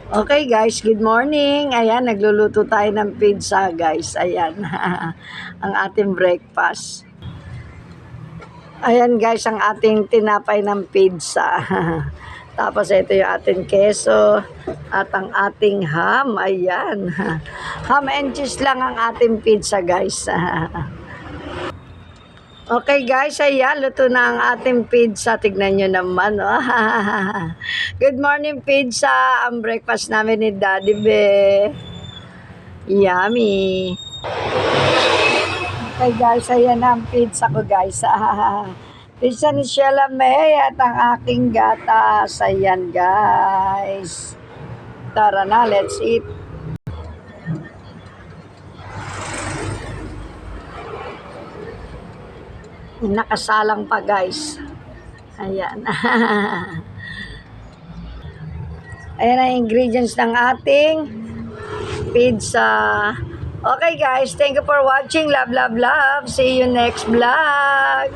Okay guys, good morning. Ayan, nagluluto tayo ng pizza guys. Ayan, ang ating breakfast. Ayan guys, ang ating tinapay ng pizza. Tapos ito yung ating keso at ang ating ham. Ayan, ham and cheese lang ang ating pizza guys. Okay guys, ayan, luto na ang ating pizza. Tignan nyo naman. Oh. Good morning pizza. Ang breakfast namin ni Daddy Be. Yummy. Okay guys, ayan na ang pizza ko guys. Pizza ni Sheila May at ang aking gatas. Ayan guys. Tara na, let's eat. Nakasalang pa guys. Ayan. Ayan ang ingredients ng ating pizza. Okay guys, thank you for watching. Love, love, love. See you next vlog.